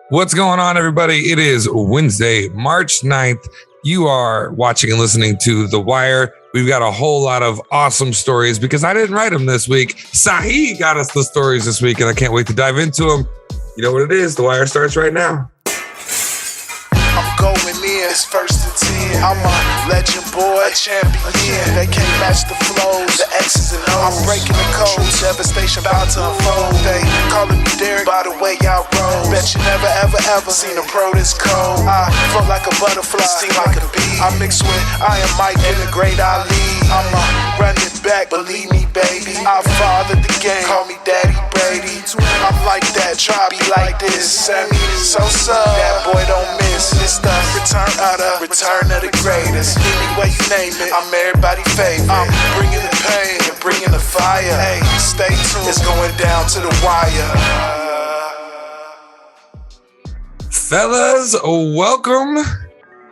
What's going on, everybody? It is Wednesday, March 9th. You are watching and listening to The Wire. We've got a whole lot of awesome stories because I didn't write them this week. Sahe got us the stories this week, and I can't wait to dive into them. You know what it is. The Wire starts right now. I'm going in, it's first and 10. I'm a legend boy, a champion. They can't match the flows, the X's and O's. I'm breaking the code, devastation about to unfold. They calling me Derek by the way I roll. Bet you never ever seen a pro this cold. I float like a butterfly, sting like a bee. I mix with I am Mike and the great Ali. I'm a running back, believe me, baby. I fathered the game, call me Daddy Brady. I'm like that, try be like this. Sammy, so that boy don't miss. It's the return of the greatest. Any way you name it, I'm everybody's favorite. I'm bringing the pain and bringing the fire. Hey, stay tuned, it's going down to the wire. Fellas, welcome.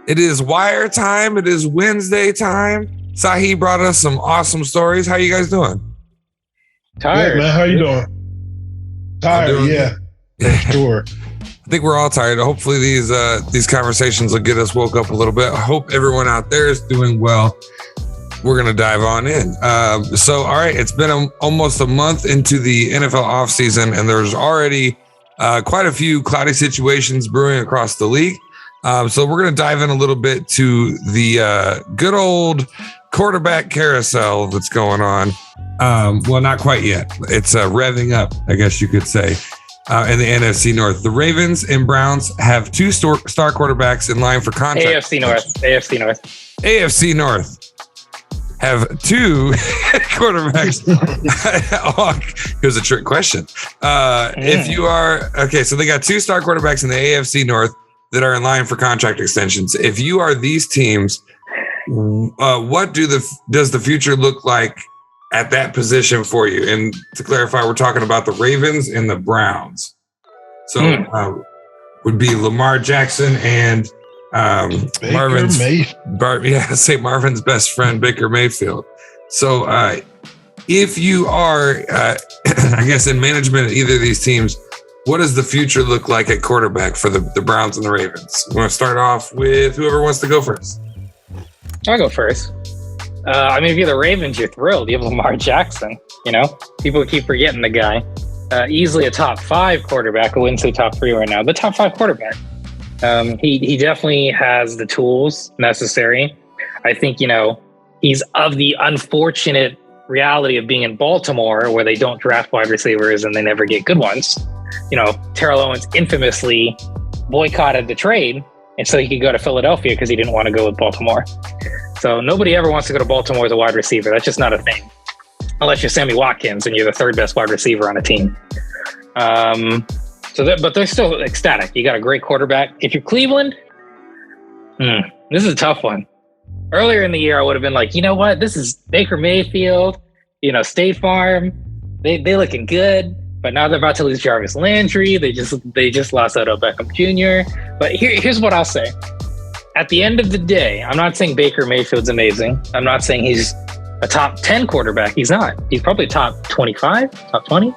It is Wire time. It is Wednesday time. Sahe brought us some awesome stories. How you guys doing? Tired. Yeah, man, how you doing? Tired, yeah. For sure. I think we're all tired. Hopefully these conversations will get us woke up a little bit. I hope everyone out there is doing well. We're going to dive on in. So, all right, it's been almost a month into the NFL offseason, and there's already quite a few cloudy situations brewing across the league. So we're going to dive in a little bit to the good old quarterback carousel that's going on. Well, not quite yet. It's revving up, I guess you could say. In the NFC North, the Ravens and Browns have two star quarterbacks in line for contract. AFC North have two quarterbacks. Here's a trick question. If you are okay, so they got two star quarterbacks in the AFC North that are in line for contract extensions. If you are these teams, what does the future look like at that position for you? And to clarify, we're talking about the Ravens and the Browns. So would be Lamar Jackson and Marvin's Marvin's best friend, Baker Mayfield. So if you are, I guess, in management at either of these teams, what does the future look like at quarterback for the Browns and the Ravens? We want to start off with whoever wants to go first. I'll go first. If you're the Ravens, you're thrilled. You have Lamar Jackson. You know, people keep forgetting the guy. Easily a top 5 quarterback. I wouldn't say top 3 right now, but top 5 quarterback. He definitely has the tools necessary. I think, he's of the unfortunate reality of being in Baltimore where they don't draft wide receivers and they never get good ones. Terrell Owens infamously boycotted the trade, and so he could go to Philadelphia because he didn't want to go with Baltimore. So nobody ever wants to go to Baltimore as a wide receiver. That's just not a thing. Unless you're Sammy Watkins and you're the third best wide receiver on a team. But they're still ecstatic. You got a great quarterback. If you're Cleveland, this is a tough one. Earlier in the year, I would have been like, you know what? This is Baker Mayfield, State Farm. They looking good. But now they're about to lose Jarvis Landry. They just lost Odell Beckham Jr. But here's what I'll say. At the end of the day, I'm not saying Baker Mayfield's amazing. I'm not saying he's a top 10 quarterback. He's not. He's probably top 25, top 20.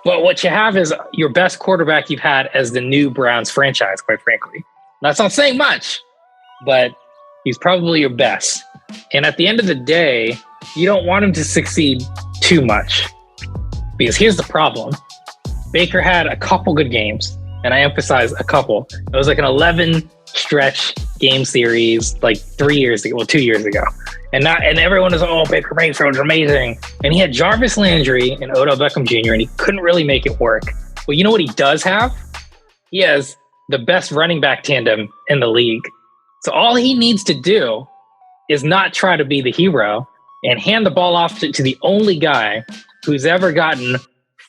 But what you have is your best quarterback you've had as the new Browns franchise, quite frankly. That's not saying much, but he's probably your best. And at the end of the day, you don't want him to succeed too much. Because here's the problem. Baker had a couple good games, and I emphasize a couple. It was like an 11 stretch game series like 2 years ago. And everyone was, Baker Mayfield's amazing. And he had Jarvis Landry and Odell Beckham Jr., and he couldn't really make it work. Well, you know what he does have? He has the best running back tandem in the league. So all he needs to do is not try to be the hero and hand the ball off to the only guy who's ever gotten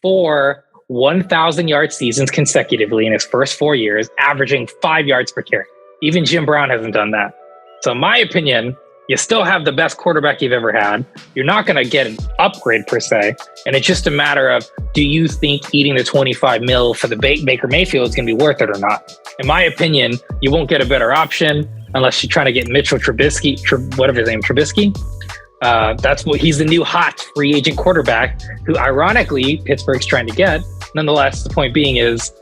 4 1,000-yard seasons consecutively in his first 4 years, averaging 5 yards per carry. Even Jim Brown hasn't done that. So in my opinion, you still have the best quarterback you've ever had. You're not going to get an upgrade per se. And it's just a matter of, do you think eating the $25 million for the Baker Mayfield is going to be worth it or not? In my opinion, you won't get a better option unless you're trying to get Mitchell Trubisky, Trubisky. That's what he's the new hot free agent quarterback who ironically Pittsburgh's trying to get. Nonetheless, the point being is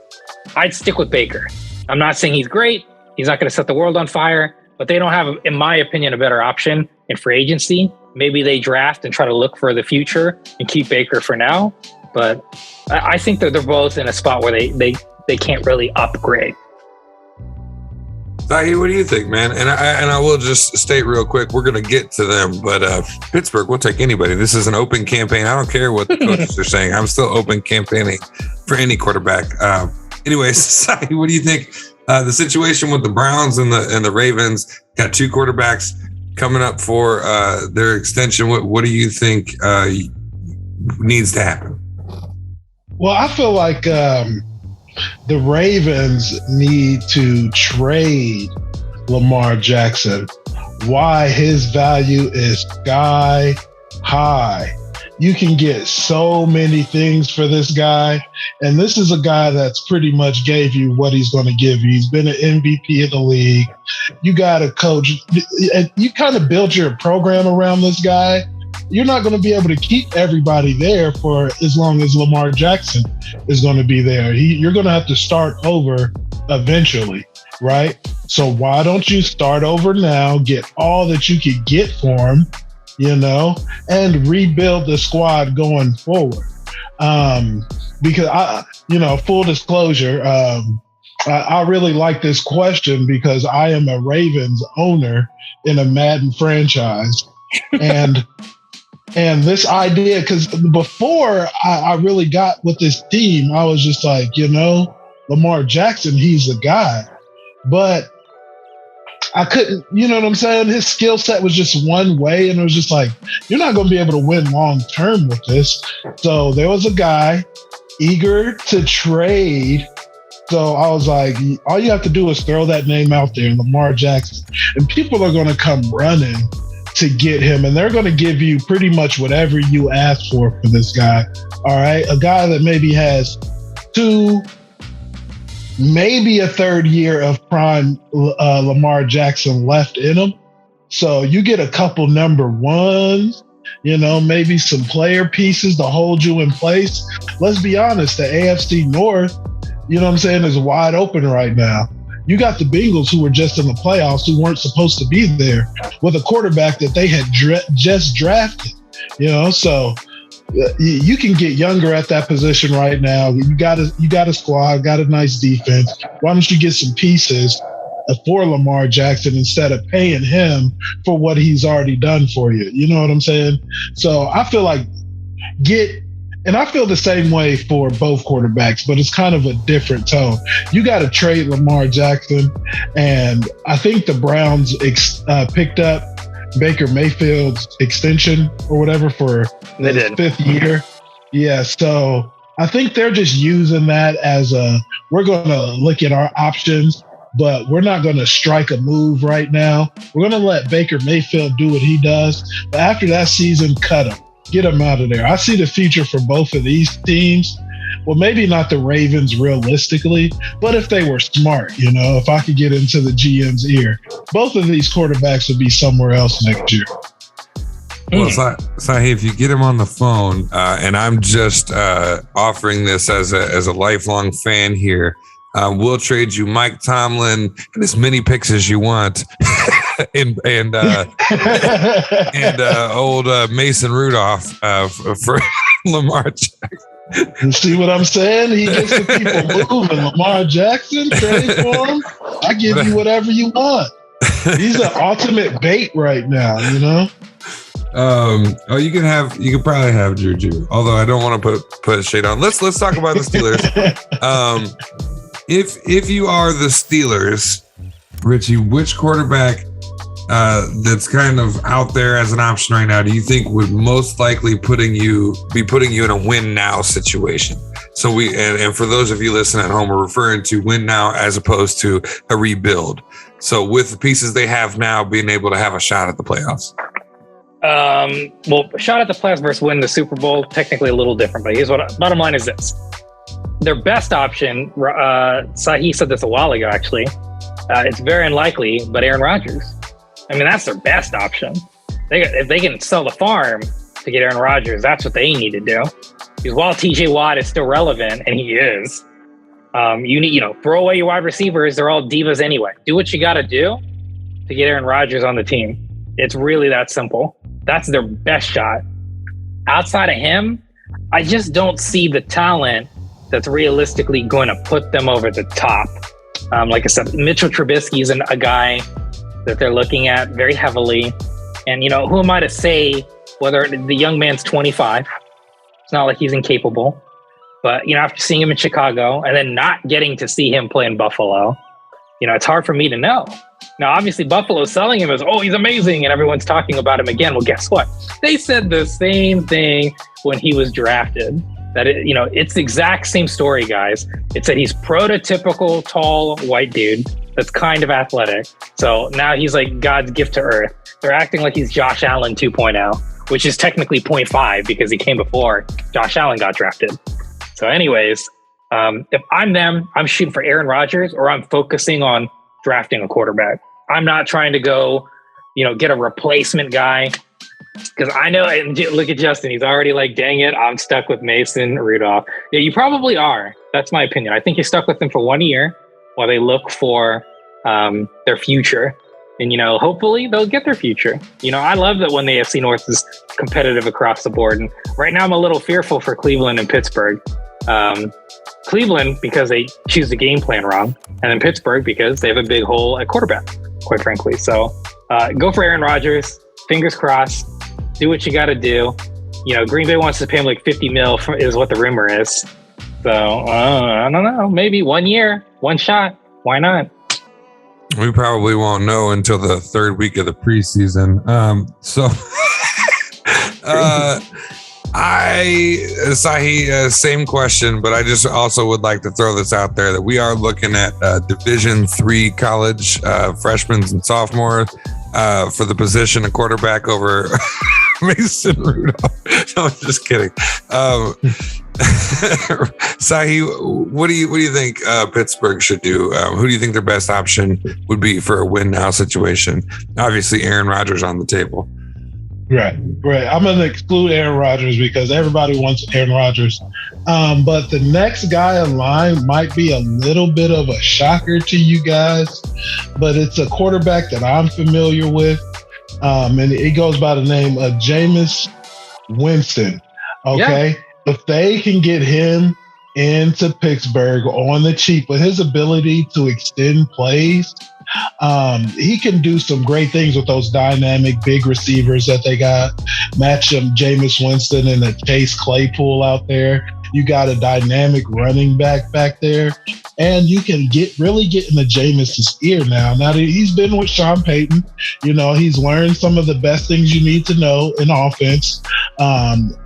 I'd stick with Baker. I'm not saying he's great. He's not going to set the world on fire, but they don't have, in my opinion, a better option in free agency. Maybe they draft and try to look for the future and keep Baker for now. But I think that they're both in a spot where they can't really upgrade. Sahe, what do you think, man? And I will just state real quick, we're going to get to them, but Pittsburgh, we'll take anybody. This is an open campaign. I don't care what the coaches are saying. I'm still open campaigning for any quarterback. Anyways, Sahe, what do you think? The situation with the Browns and the Ravens got 2 quarterbacks coming up for their extension. What do you think needs to happen? Well, I feel like the Ravens need to trade Lamar Jackson. Why? His value is sky high. You can get so many things for this guy. And this is a guy that's pretty much gave you what he's going to give you. He's been an MVP of the league. You got a coach. You kind of built your program around this guy. You're not going to be able to keep everybody there for as long as Lamar Jackson is going to be there. You're going to have to start over eventually, right? So why don't you start over now, get all that you could get for him, and rebuild the squad going forward. Because full disclosure, I really like this question because I am a Ravens owner in a Madden franchise. And this idea, because before I really got with this team, I was just like, Lamar Jackson, he's the guy. But I couldn't, you know what I'm saying? His skill set was just one way. And it was just like, you're not going to be able to win long term with this. So there was a guy eager to trade. So I was like, all you have to do is throw that name out there, Lamar Jackson. And people are going to come running to get him. And they're going to give you pretty much whatever you ask for this guy. All right. A guy that maybe has 2, maybe a 3rd year of prime Lamar Jackson left in him. So you get a couple number 1s, maybe some player pieces to hold you in place. Let's be honest, the AFC North, is wide open right now. You got the Bengals who were just in the playoffs who weren't supposed to be there with a quarterback that they had just drafted, so you can get younger at that position right now. You got a squad, got a nice defense. Why don't you get some pieces for Lamar Jackson instead of paying him for what he's already done for you? You know what I'm saying? So I feel like and I feel the same way for both quarterbacks, but it's kind of a different tone. You got to trade Lamar Jackson, and I think the Browns picked up Baker Mayfield's extension or whatever for his 5th year. Yeah, so I think they're just using that as we're going to look at our options, but we're not going to strike a move right now. We're going to let Baker Mayfield do what he does, but after that season, cut him. Get him out of there. I see the future for both of these teams. Well, maybe not the Ravens realistically, but if they were smart, if I could get into the GM's ear, both of these quarterbacks would be somewhere else next year. Well, Sahe, if you get him on the phone, and I'm just offering this as a lifelong fan here, we'll trade you Mike Tomlin and as many picks as you want. and old Mason Rudolph for Lamar Jackson. You see what I'm saying? He gets the people moving. Lamar Jackson, trade for him. I give you whatever you want. He's the ultimate bait right now, you can probably have Juju. Although I don't want to put shade on. Let's talk about the Steelers. If you are the Steelers, Richie, which quarterback that's kind of out there as an option right now do you think would most likely be putting you in a win now situation? So and for those of you listening at home, we're referring to win now as opposed to a rebuild. So with the pieces they have now, being able to have a shot at the playoffs. Well, shot at the playoffs versus win the Super Bowl, technically a little different, but here's bottom line is this. Their best option, Sahe said this a while ago, actually, it's very unlikely, but Aaron Rodgers. I mean, that's their best option. If they can sell the farm to get Aaron Rodgers, that's what they need to do. Because while TJ Watt is still relevant, and he is, You need, throw away your wide receivers. They're all divas anyway. Do what you got to do to get Aaron Rodgers on the team. It's really that simple. That's their best shot. Outside of him, I just don't see the talent that's realistically going to put them over the top. Like I said, Mitchell Trubisky is a guy that they're looking at very heavily. And, who am I to say whether the young man's 25? It's not like he's incapable. But, after seeing him in Chicago and then not getting to see him play in Buffalo, it's hard for me to know. Now, obviously, Buffalo's selling him as, oh, he's amazing, and everyone's talking about him again. Well, guess what? They said the same thing when he was drafted. That it's the exact same story, guys. It's that he's prototypical tall white dude that's kind of athletic. So now he's like God's gift to earth. They're acting like he's Josh Allen 2.0, which is technically 0.5 because he came before Josh Allen got drafted. So anyways, if I'm them, I'm shooting for Aaron Rodgers, or I'm focusing on drafting a quarterback. I'm not trying to go, get a replacement guy. Because I know, and look at Justin, he's already like, dang it, I'm stuck with Mason Rudolph. Yeah, you probably are. That's my opinion. I think you're stuck with him for 1 year while they look for their future. And, hopefully they'll get their future. I love that when the AFC North is competitive across the board. And right now I'm a little fearful for Cleveland and Pittsburgh. Cleveland, because they choose the game plan wrong. And then Pittsburgh, because they have a big hole at quarterback, quite frankly. So go for Aaron Rodgers. Fingers crossed. Do what you got to do. Green Bay wants to pay him like $50 million is what the rumor is. So I don't know. Maybe 1 year, one shot. Why not? We probably won't know until the third week of the preseason. Sahe, same question, but I just also would like to throw this out there that we are looking at Division III college freshmen and sophomores for the position of quarterback over Mason Rudolph. No, I'm just kidding. Sahe, what do you think Pittsburgh should do? Who do you think their best option would be for a win now situation? Obviously, Aaron Rodgers on the table. Right. I'm going to exclude Aaron Rodgers because everybody wants Aaron Rodgers. But the next guy in line might be a little bit of a shocker to you guys, but it's a quarterback that I'm familiar with. And it goes by the name of Jameis Winston. Okay. Yeah. If they can get him into Pittsburgh on the cheap with his ability to extend plays, he can do some great things with those dynamic big receivers that they got. Match them, Jameis Winston and a Chase Claypool out there. You got a dynamic running back there, and you can really get into Jameis's ear now. Now that he's been with Sean Payton, he's learned some of the best things you need to know in offense.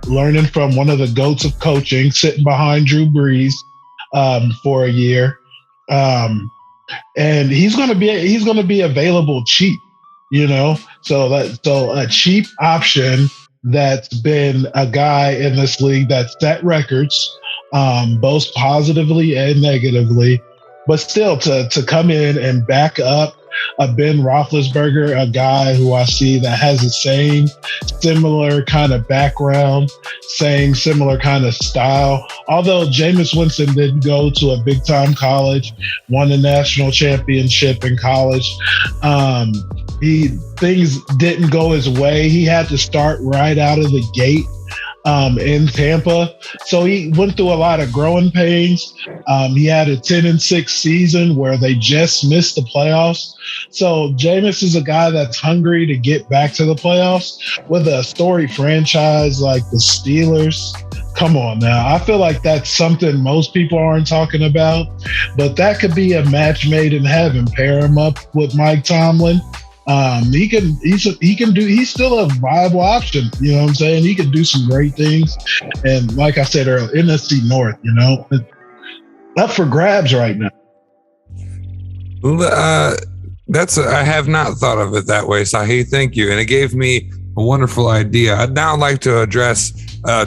Learning from one of the GOATs of coaching, sitting behind Drew Brees for a year. And he's going to be available cheap, so a cheap option that's been a guy in this league that set records, both positively and negatively, but still to come in and back up a Ben Roethlisberger, a guy who I see that has the same similar kind of background, same similar kind of style. Although Jameis Winston did go to a big time college, won a national championship in college. Things didn't go his way. He had to start right out of the gate in Tampa. So he went through a lot of growing pains. He had a 10-6 season where they just missed the playoffs. So Jameis is a guy that's hungry to get back to the playoffs with a storied franchise like the Steelers. Come on now. I feel like that's something most people aren't talking about, but that could be a match made in heaven. Pair him up with Mike Tomlin. He's still a viable option. You know what I'm saying? He can do some great things. And like I said earlier, NFC North, up for grabs right now. I have not thought of it that way, Sahe. Thank you. And it gave me a wonderful idea. I'd now like to address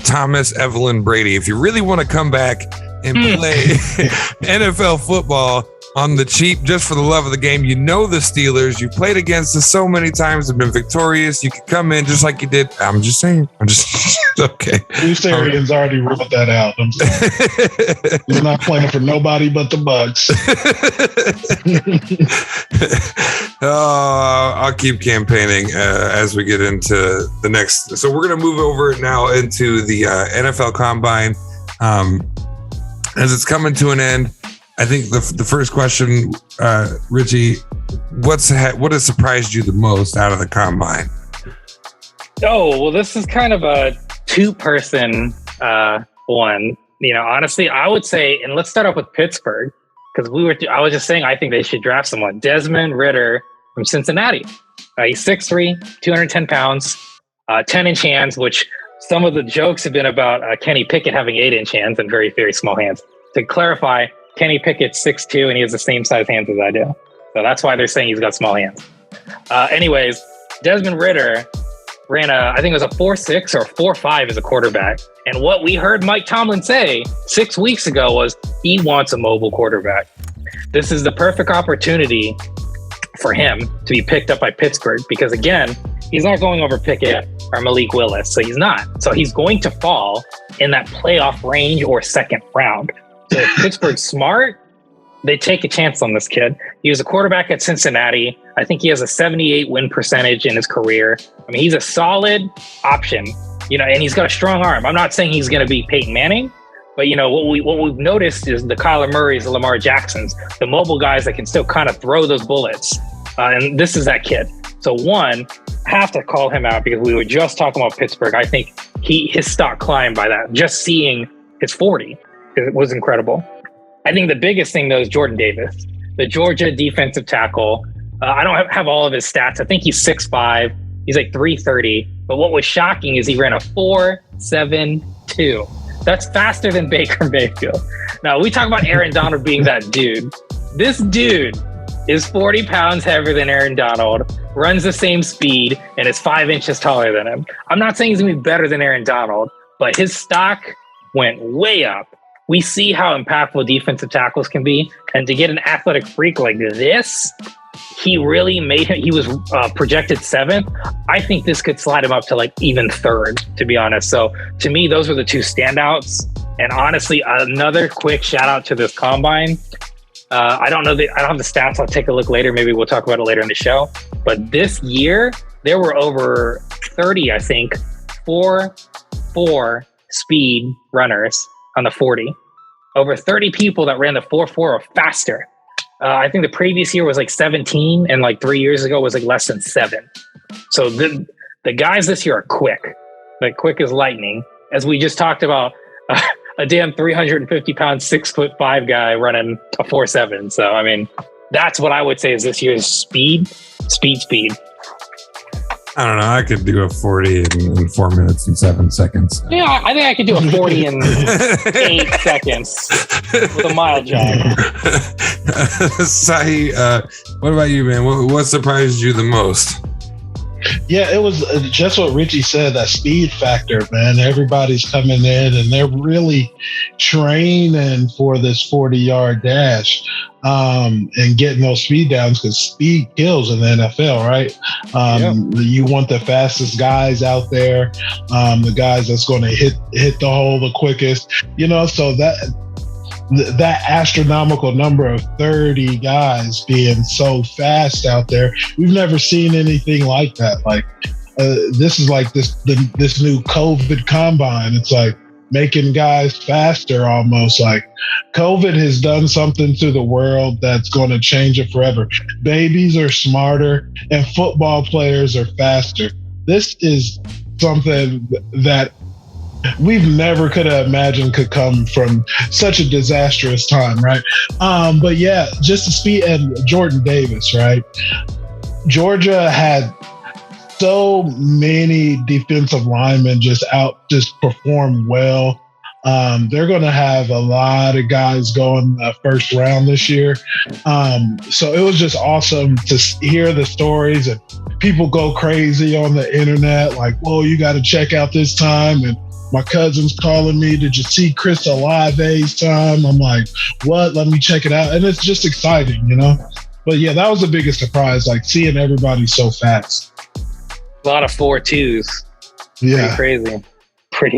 Thomas Evelyn Brady. If you really want to come back and play NFL football, on the cheap, just for the love of the game. You know the Steelers. You played against us so many times, have been victorious. You could come in just like you did. I'm just saying. Okay. Bruce Arians already ruled that out. I'm sorry. He's not playing for nobody but the Bucks. I'll keep campaigning as we get into the next. So we're going to move over now into the NFL Combine. As it's coming to an end, I think the first question, Richie, what has surprised you the most out of the Combine? Oh, well, this is kind of a two-person one. Honestly, I would say, and let's start off with Pittsburgh, because I was just saying I think they should draft someone. Desmond Ridder from Cincinnati. He's 6'3", 210 pounds, 10-inch hands, which some of the jokes have been about Kenny Pickett having 8-inch hands and very, very small hands. To clarify, Kenny Pickett's 6'2", and he has the same size hands as I do. So that's why they're saying he's got small hands. Anyways, Desmond Ridder ran I think it was a 4.6 or 4.5 as a quarterback. And what we heard Mike Tomlin say 6 weeks ago was he wants a mobile quarterback. This is the perfect opportunity for him to be picked up by Pittsburgh because, again, he's not going over Pickett or Malik Willis. So he's not. So he's going to fall in that playoff range or second round. So if Pittsburgh's smart, they take a chance on this kid. He was a quarterback at Cincinnati. I think he has a 78 win percentage in his career. I mean, he's a solid option, and he's got a strong arm. I'm not saying he's going to be Peyton Manning, but what we've noticed is the Kyler Murrays, the Lamar Jacksons, the mobile guys that can still kind of throw those bullets. And this is that kid. So one, I have to call him out because we were just talking about Pittsburgh. I think his stock climbed by that. Just seeing his 40, it was incredible. I think the biggest thing, though, is Jordan Davis, the Georgia defensive tackle. I don't have all of his stats. I think he's 6'5". He's like 330. But what was shocking is he ran a 4.72. That's faster than Baker Mayfield. Now, we talk about Aaron Donald being that dude. This dude is 40 pounds heavier than Aaron Donald, runs the same speed, and is 5 inches taller than him. I'm not saying he's going to be better than Aaron Donald, but his stock went way up. We see how impactful defensive tackles can be. And to get an athletic freak like this, he really made him. He was projected 7th. I think this could slide him up to like even 3rd, to be honest. So to me, those were the two standouts. And honestly, another quick shout out to this combine. I don't have the stats. I'll take a look later. Maybe we'll talk about it later in the show. But this year, there were over 30, I think, 4.4 speed runners on the 40. Over 30 people that ran the 4.4 or faster. I think the previous year was like 17, and like 3 years ago was like less than 7. So the guys this year are quick, like quick as lightning. As we just talked about, a damn 350-pound, 6'5" guy running a 4.7. So I mean, that's what I would say is this year's speed. I don't know. I could do a 40 in 4 minutes and 7 seconds. Yeah, I think I could do a 40 in 8 seconds with a mild jog. Sahe, what about you, man? What surprised you the most? Yeah, it was just what Richie said, that speed factor, man. Everybody's coming in and they're really training for this 40-yard dash and getting those speed downs because speed kills in the NFL, right? You want the fastest guys out there, the guys that's going to hit the hole the quickest, so that astronomical number of 30 guys being so fast out there, we've never seen anything like that. Like this is like this new COVID combine. It's like making guys faster almost. Like COVID has done something to the world that's going to change it forever. Babies are smarter and football players are faster. This is something that we've never could have imagined could come from such a disastrous time, right? But yeah, just the speed and Jordan Davis, right? Georgia had so many defensive linemen just perform well. They're going to have a lot of guys going first round this year. So it was just awesome to hear the stories, and people go crazy on the internet like, well, you got to check out this time. And My cousin's calling me, did you see Chris Olave's time? I'm like, what? Let me check it out. And it's just exciting, you know? But yeah, that was the biggest surprise, like seeing everybody so fast. A lot of 4.2s. Yeah. Pretty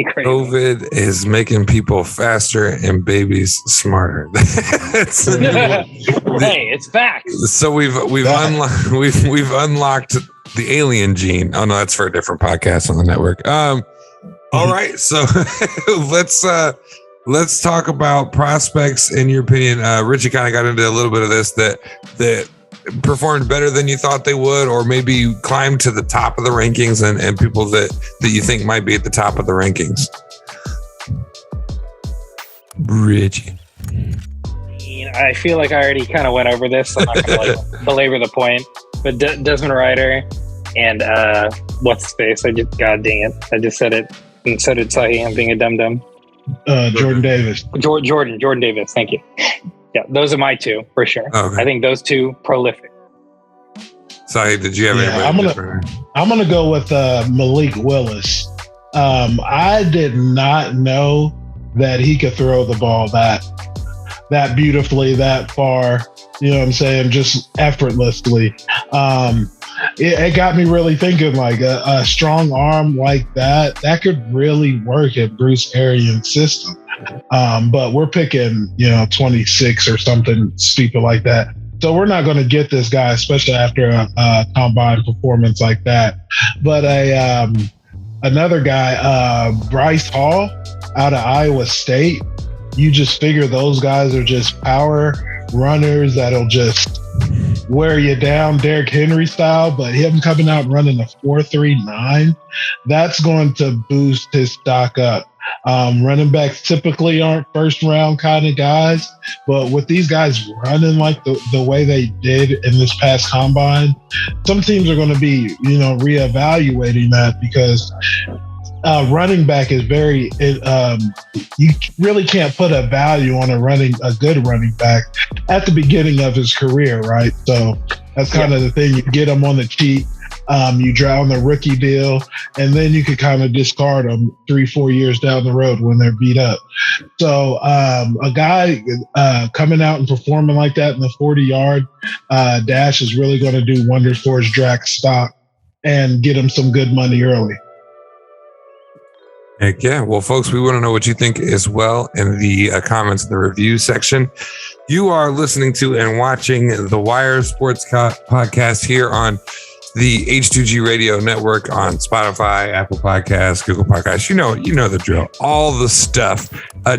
crazy. COVID is making people faster and babies smarter. Hey, it's facts. So we've unlocked the alien gene. Oh no, that's for a different podcast on the network. All right, so let's talk about prospects in your opinion. Richie kind of got into a little bit of this that performed better than you thought they would, or maybe climbed to the top of the rankings, and people that you think might be at the top of the rankings. Richie. I feel like I already kind of went over this. I'm not going to belabor the point. But Desmond Ryder and what's his face? God dang it. I just said it. And so did Sahe. I'm being a dum-dum. Jordan Davis. Jordan Davis. Thank you. Yeah, those are my two for sure. Okay. I think those two prolific. Sahe, did you have anybody? I'm gonna go with Malik Willis. I did not know that he could throw the ball that beautifully, that far. You know what I'm saying? Just effortlessly. It got me really thinking, like a strong arm like that could really work at Bruce Arians' system. But we're picking, 26 or something stupid like that. So we're not going to get this guy, especially after a combine performance like that. But another guy, Bryce Hall out of Iowa State, you just figure those guys are just power runners that'll just wear you down, Derrick Henry style. But him coming out running a 4.39, that's going to boost his stock up. Running backs typically aren't first round kind of guys, but with these guys running like the way they did in this past combine, some teams are going to be, reevaluating that, because running back is very, you really can't put a value on a good running back at the beginning of his career, right? So that's kind of the thing. You get them on the cheap. You draw on the rookie deal, and then you could kind of discard them 3-4 years down the road when they're beat up. So a guy coming out and performing like that in the 40-yard dash is really going to do wonders for his draft stock and get him some good money early. Heck yeah. Well, folks, we want to know what you think as well in the comments in the review section. You are listening to and watching the Wire Sports Podcast here on the H2G Radio Network on Spotify, Apple Podcasts, Google Podcasts. You know the drill. All the stuff.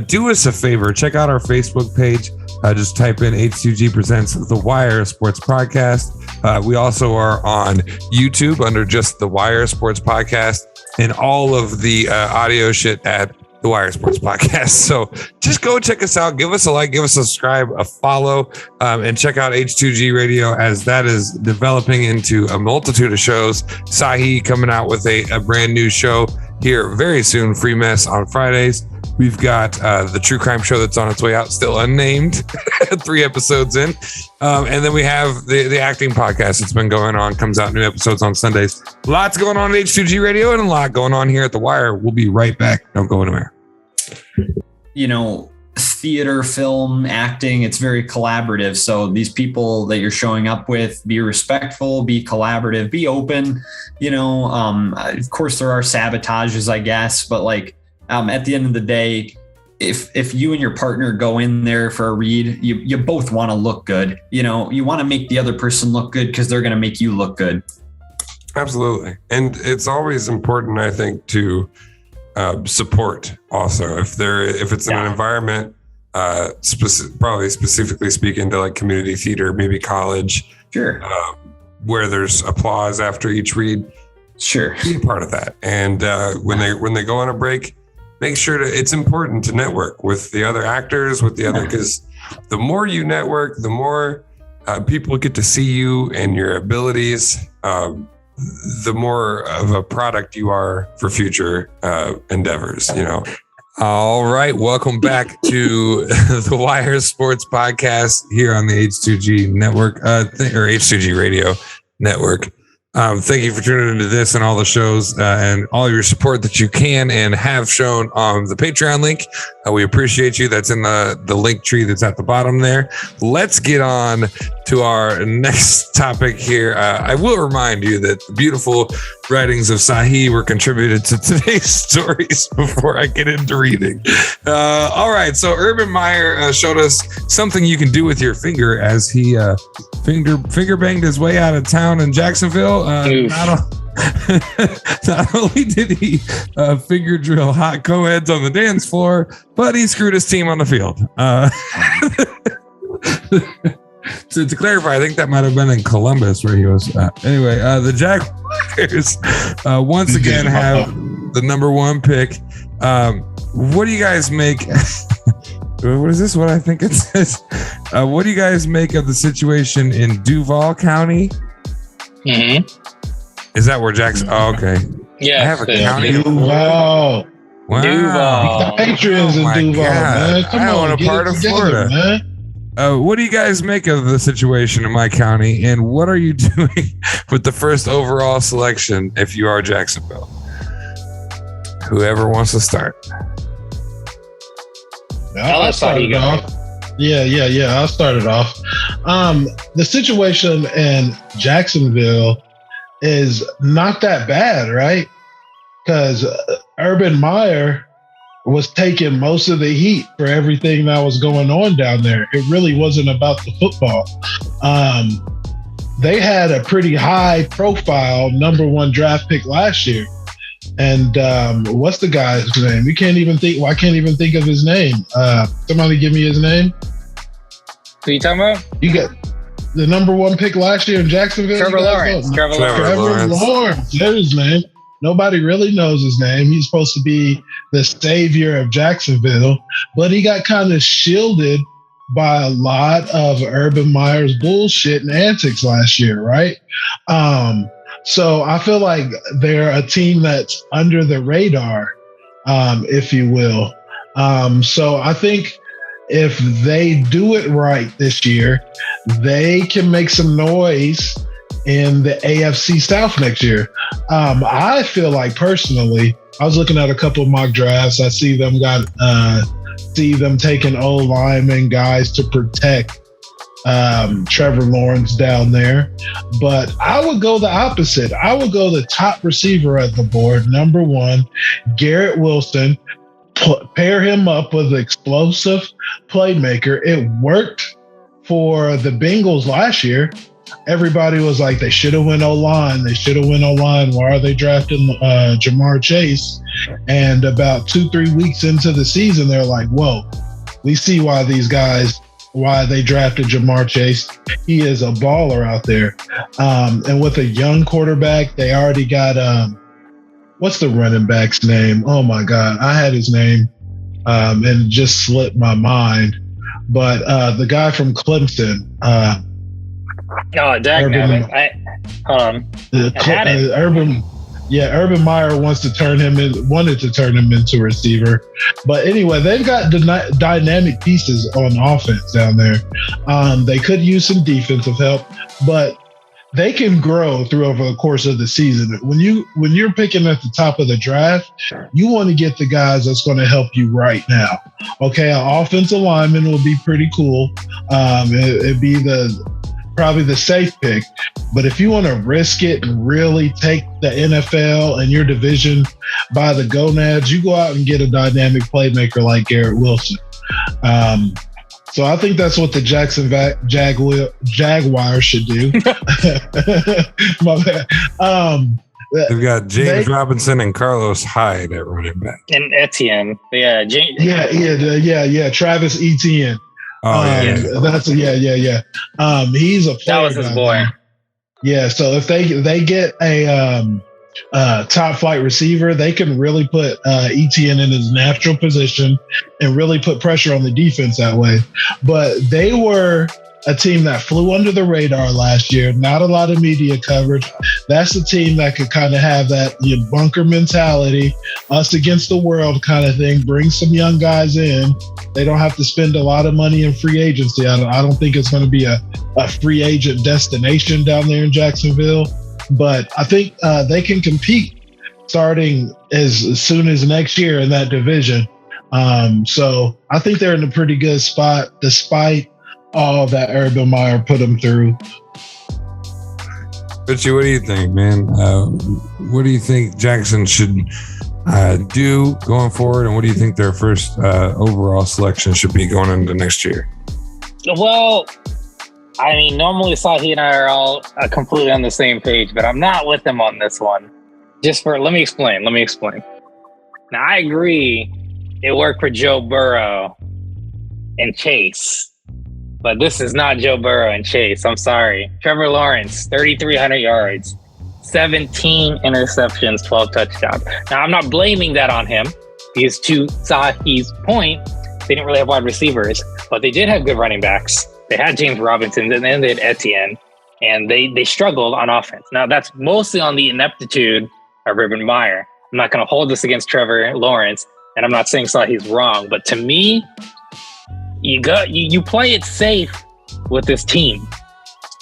Do us a favor. Check out our Facebook page. Just type in H2G Presents The Wire Sports Podcast. We also are on YouTube under just The Wire Sports Podcast, and all of the audio shit at The Wire Sports Podcast. So just go check us out. Give us a like, give us a subscribe, a follow, and check out H2G Radio, as that is developing into a multitude of shows. Sahe coming out with a brand new show here very soon, Free Mess on Fridays. We've got the true crime show that's on its way out, still unnamed, 3 episodes in. And then we have the acting podcast that's been going on, comes out new episodes on Sundays. Lots going on at H2G Radio and a lot going on here at The Wire. We'll be right back. Don't go anywhere. Theater, film, acting, it's very collaborative. So these people that you're showing up with, be respectful, be collaborative, be open. Of course there are sabotages, I guess, but at the end of the day, if you and your partner go in there for a read, you both want to look good. You want to make the other person look good because they're going to make you look good. Absolutely. And it's always important, I think, to support also. If it's in an environment, probably specifically speaking to community theater, maybe college, sure, where there's applause after each read, sure, be a part of that. And when they go on a break, make sure it's important to network with the other actors, because the more you network, the more people get to see you and your abilities, the more of a product you are for future endeavors, All right. Welcome back to the Wire Sports Podcast here on the H2G Network, or H2G Radio Network. Thank you for tuning into this and all the shows and all your support that you can and have shown on the Patreon link. We appreciate you. That's in the link tree that's at the bottom there. Let's get on to our next topic here. I will remind you that the beautiful writings of Sahe were contributed to today's stories before I get into reading. All right. So Urban Meyer showed us something you can do with your finger as he finger banged his way out of town in Jacksonville. Not only did he finger drill hot co-eds on the dance floor, but he screwed his team on the field. To clarify, I think that might have been in Columbus where he was at. Anyway, the Jaguars once again have the number one pick. What do you guys make? What is this? What I think it says? What do you guys make of the situation in Duval County? Mm-hmm. Is that where Jackson? Oh, okay. Yeah. I have a county. Duval. Wow. Duval. The Patriots in Duval, man. Come I on, own a get part it of together, Florida. man. What do you guys make of the situation in my county, and what are you doing with the first overall selection if you are Jacksonville? Whoever wants to start. I'll start it off. Yeah. I'll start it off. The situation in Jacksonville is not that bad, right? Because Urban Meyer was taking most of the heat for everything that was going on down there. It really wasn't about the football. They had a pretty high profile number one draft pick last year. And what's the guy's name? I can't even think of his name. Somebody give me his name. Who you talking about? You got the number one pick last year in Jacksonville. Trevor Lawrence. Trevor Lawrence. There's his name. Nobody really knows his name. He's supposed to be the savior of Jacksonville, but he got kind of shielded by a lot of Urban Meyer's bullshit and antics last year, right? So I feel like they're a team that's under the radar, if you will. So I think if they do it right this year, they can make some noise in the AFC South next year. I feel like personally, I was looking at a couple of mock drafts. I see them taking old linemen, guys to protect Trevor Lawrence down there. But I would go the opposite. I would go the top receiver at the board, number one, Garrett Wilson. Pair him up with an explosive playmaker. It worked for the Bengals last year. Everybody was like, they should have went O-line. Why are they drafting Jamar Chase? And about 2-3 weeks into the season, they're like, whoa, we see why they drafted Jamar Chase. He is a baller out there. And with a young quarterback, they already got, what's the running back's name? Oh my God, I had his name and it just slipped my mind. But the guy from Clemson, hold on. Urban Meyer wanted to turn him into a receiver. But anyway, they've got dynamic pieces on offense down there. They could use some defensive help, but they can grow over the course of the season. When you're picking at the top of the draft, you want to get the guys that's going to help you right now. Okay, an offensive lineman will be pretty cool. It'd be probably the safe pick. But if you want to risk it and really take the NFL and your division by the gonads, you go out and get a dynamic playmaker like Garrett Wilson. So I think that's what the Jaguars should do. My bad. They've got James Robinson and Carlos Hyde at running back. And Etienne. Yeah. Travis Etienne. Oh, yeah. He's a player. That was his boy. Yeah, so if they get a top flight receiver, they can really put Etienne in his natural position and really put pressure on the defense that way. But they were a team that flew under the radar last year. Not a lot of media coverage. That's a team that could kind of have that bunker mentality, us against the world kind of thing. Bring some young guys in. They don't have to spend a lot of money in free agency. I don't think it's going to be a free agent destination down there in Jacksonville. but I think they can compete starting as soon as next year in that division. So I think they're in a pretty good spot despite all that Urban Meyer put them through. Richie, what do you think, man? What do you think Jackson should do going forward, and what do you think their first overall selection should be going into next year? Well, I mean, normally Sahe and I are all completely on the same page, but I'm not with them on this one. Let me explain. Now, I agree it worked for Joe Burrow and Chase, but this is not Joe Burrow and Chase. I'm sorry. Trevor Lawrence, 3,300 yards, 17 interceptions, 12 touchdowns. Now, I'm not blaming that on him because to Sahe's point, they didn't really have wide receivers, but they did have good running backs. They had James Robinson, and then they had Etienne, and they struggled on offense. Now, that's mostly on the ineptitude of Urban Meyer. I'm not going to hold this against Trevor Lawrence, and I'm not saying Sahe's wrong, but to me, you play it safe with this team.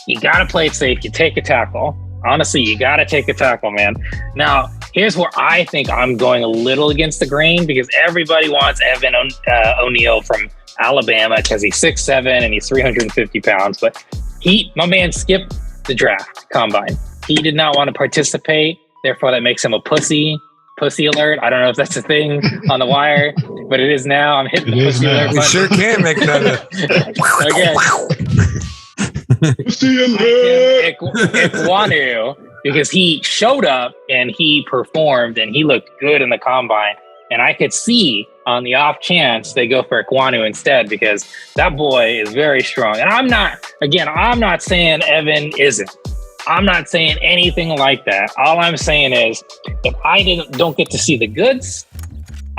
You got to play it safe. You take a tackle. Honestly, you got to take a tackle, man. Now, here's where I think I'm going a little against the grain because everybody wants Evan O'Neal from Alabama because he's 6'7" and he's 350 pounds. But my man skipped the draft combine. He did not want to participate. Therefore, that makes him a pussy. Pussy alert. I don't know if that's a thing on the wire, but it is now. I'm hitting the pussy alert button. We sure can make that Ikwanu, because he showed up and he performed and he looked good in the combine. And I could see on the off chance they go for Ikwanu instead because that boy is very strong. And I'm not saying Evan isn't. I'm not saying anything like that. All I'm saying is if I don't get to see the goods,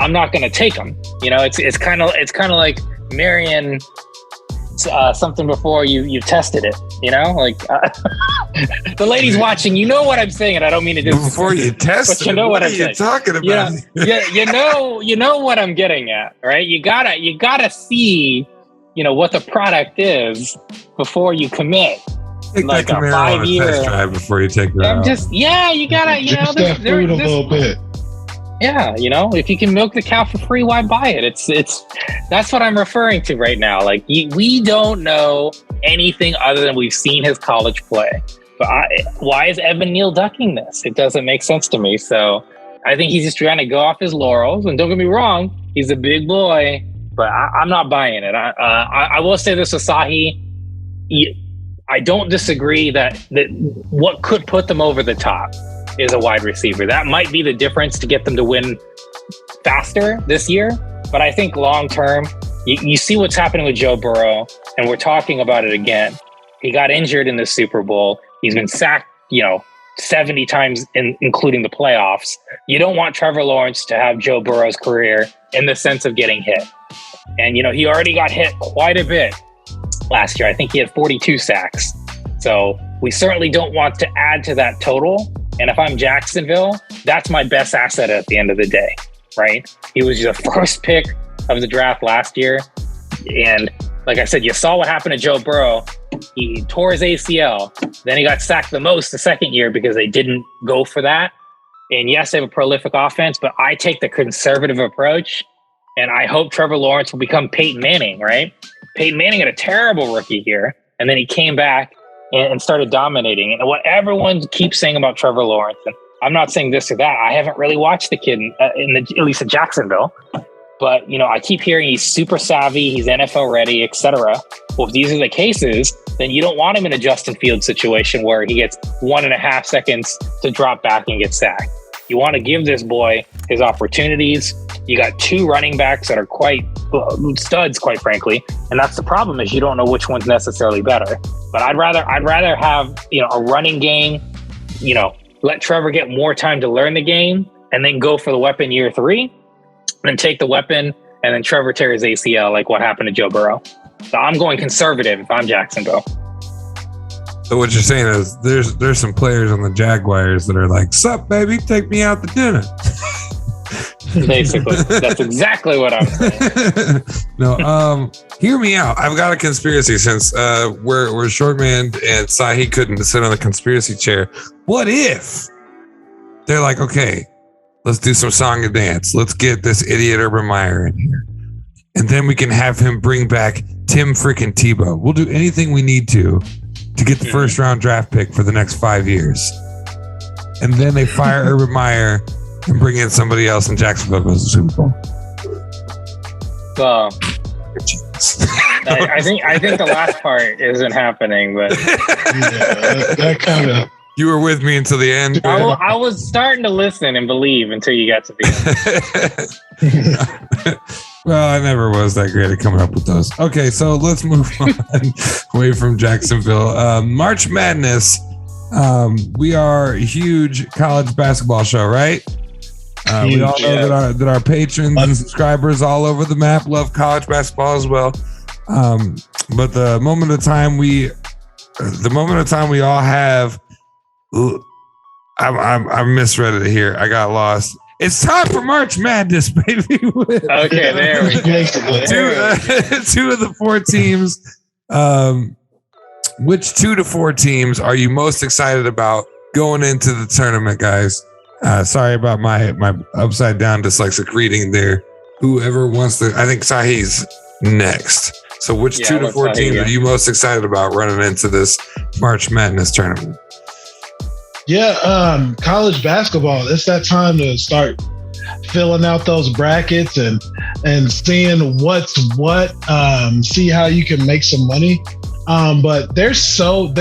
I'm not going to take them. You know, it's kind of like marrying something before you've tested it, you know, like the ladies watching, you know what I'm saying, and I don't mean to do before you test it. You know what I'm saying. Talking about? You know what I'm getting at, right? You gotta see, you know, what the product is before you commit. Take like that Camaro on a test drive before you take it out. You gotta, you know, that food a little bit. Yeah, you know, if you can milk the cow for free, why buy it? It's that's what I'm referring to right now. Like we don't know anything other than we've seen his college play. But why is Evan Neal ducking this? It doesn't make sense to me. So I think he's just trying to go off his laurels. And don't get me wrong, he's a big boy, but I'm not buying it. I will say this with Sahe. I don't disagree that what could put them over the top is a wide receiver. That might be the difference to get them to win faster this year. But I think long term, you see what's happening with Joe Burrow, and we're talking about it again. He got injured in the Super Bowl. He's been sacked, 70 times, including the playoffs. You don't want Trevor Lawrence to have Joe Burrow's career in the sense of getting hit. And, he already got hit quite a bit last year. I think he had 42 sacks. So we certainly don't want to add to that total. And if I'm Jacksonville, that's my best asset at the end of the day, right? He was the first pick of the draft last year. And like I said, you saw what happened to Joe Burrow. He tore his ACL. Then he got sacked the most the second year because they didn't go for that. And yes, they have a prolific offense, but I take the conservative approach. And I hope Trevor Lawrence will become Peyton Manning, right? Peyton Manning had a terrible rookie year. And then he came back and started dominating. And what everyone keeps saying about Trevor Lawrence, and I'm not saying this or that, I haven't really watched the kid at least in Jacksonville, but I keep hearing he's super savvy, he's NFL ready, etc. Well, if these are the cases, then you don't want him in a Justin Fields situation where he gets 1.5 seconds to drop back and get sacked. You want to give this boy his opportunities. You got 2 running backs that are quite studs, quite frankly, and that's the problem is you don't know which one's necessarily better. But I'd rather have a running game. Let Trevor get more time to learn the game, and then go for the weapon year 3, and then take the weapon, and then Trevor tears ACL like what happened to Joe Burrow. So I'm going conservative if I'm Jacksonville. So what you're saying is there's some players on the Jaguars that are like, "Sup, baby, take me out to dinner." Basically, that's exactly what I'm saying. No, hear me out. I've got a conspiracy since we're short man and Sahe couldn't sit on the conspiracy chair. What if they're like, okay, let's do some song and dance. Let's get this idiot Urban Meyer in here. And then we can have him bring back Tim freaking Tebow. We'll do anything we need to get the first round draft pick for the next 5 years. And then they fire Urban Meyer and bring in somebody else, and Jacksonville goes to the Super Bowl. Well, I think the last part isn't happening, but that kind of. You were with me until the end. I was starting to listen and believe until you got to the end. Well, I never was that great at coming up with those. Okay, so let's move on away from Jacksonville. March Madness. We are a huge college basketball show, right? We all know that our patrons and subscribers all over the map love college basketball as well. But the moment of time we all have, I misread it here. I got lost. It's time for March Madness, baby. Okay, there we go. Two of the four teams. Which 2 to 4 teams are you most excited about going into the tournament, guys? Sorry about my upside down dyslexic reading there. Whoever wants to, I think Sahe's next. So which 2 to 4 teams are you most excited about running into this March Madness tournament? Yeah, college basketball. It's that time to start filling out those brackets and seeing what's what. See how you can make some money. But there's so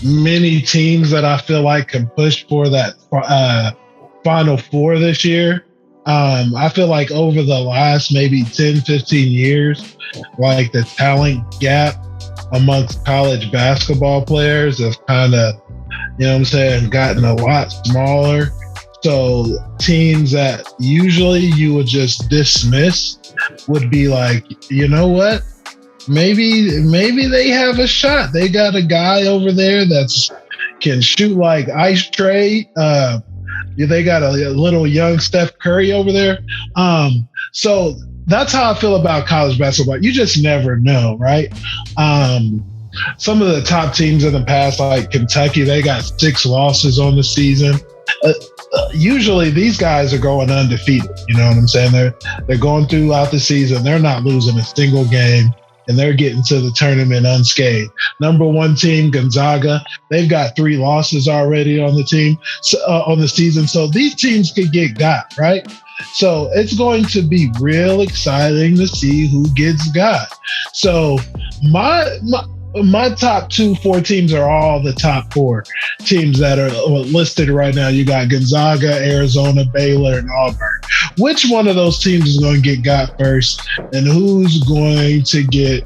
many teams that I feel like can push for that Final Four this year. I feel like over the last maybe 10, 15 years, like the talent gap amongst college basketball players has kind of, gotten a lot smaller. So teams that usually you would just dismiss would be like, you know what? Maybe they have a shot. They got a guy over there that's can shoot like ice tray. They got a little young Steph Curry over there. So that's how I feel about college basketball. You just never know, right? Some of the top teams in the past, like Kentucky, they got 6 losses on the season. Usually these guys are going undefeated. You know what I'm saying? They're going throughout the season. They're not losing a single game, and they're getting to the tournament unscathed. Number 1 team, Gonzaga, they've got 3 losses already on the team, on the season. So these teams could get got, right? So it's going to be real exciting to see who gets got. So my top 4 teams are all the top 4 teams that are listed right now. You got Gonzaga, Arizona, Baylor, and Auburn. Which one of those teams is going to get got first, and who's going to get,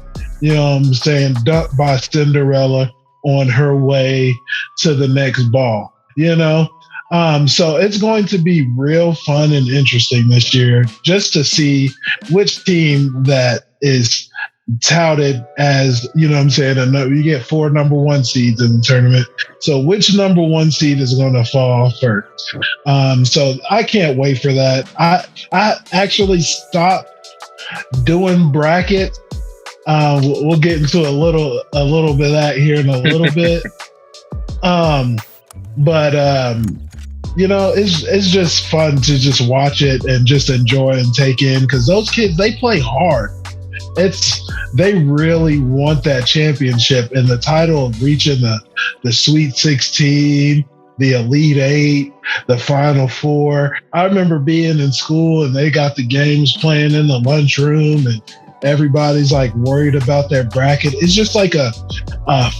dumped by Cinderella on her way to the next ball, So it's going to be real fun and interesting this year just to see which team that is touted as, you get 4 number 1 seeds in the tournament. So which number 1 seed is going to fall first? So I can't wait for that. I actually stopped doing brackets. We'll get into a little bit of that here in a little bit. It's just fun to just watch it and just enjoy and take in, because those kids, they play hard. They really want that championship and the title of reaching the Sweet 16, the Elite 8, the Final Four. I remember being in school and they got the games playing in the lunchroom and everybody's like worried about their bracket. It's just like a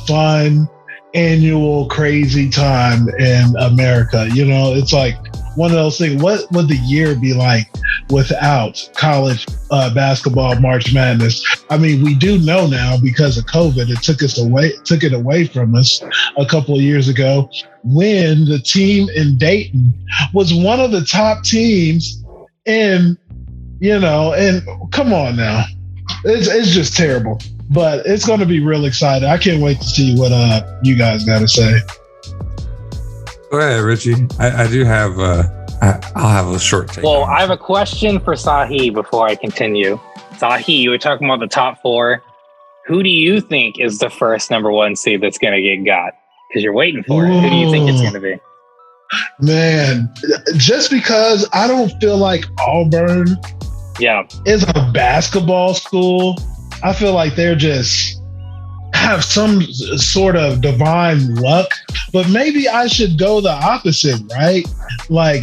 fun annual crazy time in America. It's like one of those things. What would the year be like without college basketball March Madness? I mean, we do know now because of COVID, it took it away from us a couple of years ago when the team in Dayton was one of the top teams and come on now. It's just terrible, but it's going to be real exciting. I can't wait to see what you guys got to say. Go ahead, Richie. I do have I'll have a short take. Well, I have a question for Sahe before I continue. Sahe, you were talking about the top 4. Who do you think is the first number 1 seed that's going to get got? Because you're waiting for it. Who do you think it's going to be? Man, just because I don't feel like Auburn is a basketball school, I feel like they're just have some sort of divine luck, but maybe I should go the opposite, right? Like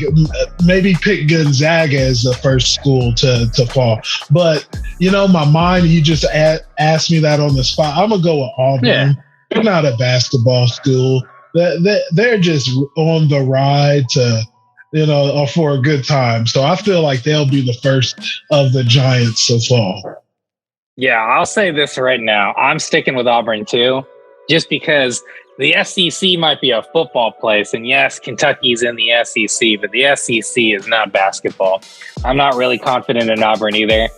maybe pick Gonzaga as the first school to fall. But my mind, you just asked me that on the spot. I'm gonna go with Auburn. Yeah. They're not a basketball school. They're just on the ride to, for a good time. So I feel like they'll be the first of the Giants to fall. Yeah, I'll say this right now. I'm sticking with Auburn too, just because the SEC might be a football place. And yes, Kentucky's in the SEC, but the SEC is not basketball. I'm not really confident in Auburn either.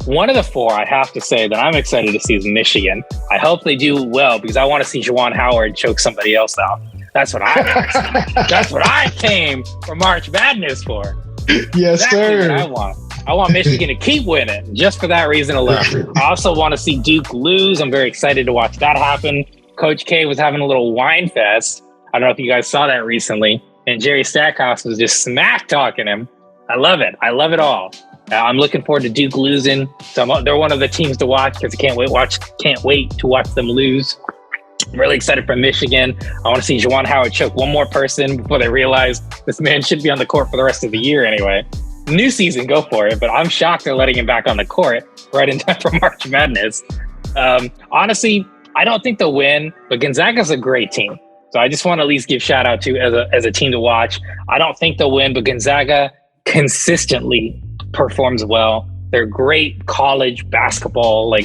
One of the 4 I have to say that I'm excited to see is Michigan. I hope they do well because I want to see Juwan Howard choke somebody else out. That's what I want to see. That's what I came for March Madness for. Yes, exactly sir. What I want. I want Michigan to keep winning just for that reason alone. I also want to see Duke lose. I'm very excited to watch that happen. Coach K was having a little wine fest. I don't know if you guys saw that recently. And Jerry Stackhouse was just smack talking him. I love it. I love it all. I'm looking forward to Duke losing. So they're one of the teams to watch because I can't wait to watch them lose. I'm really excited for Michigan. I want to see Juwan Howard choke one more person before they realize this man should be on the court for the rest of the year anyway. New season, go for it. But I'm shocked they're letting him back on the court right in time for March Madness. Honestly, I don't think they'll win, but Gonzaga's a great team. So I just want to at least give shout out to as a team to watch. I don't think they'll win, but Gonzaga consistently performs well. They're great college basketball,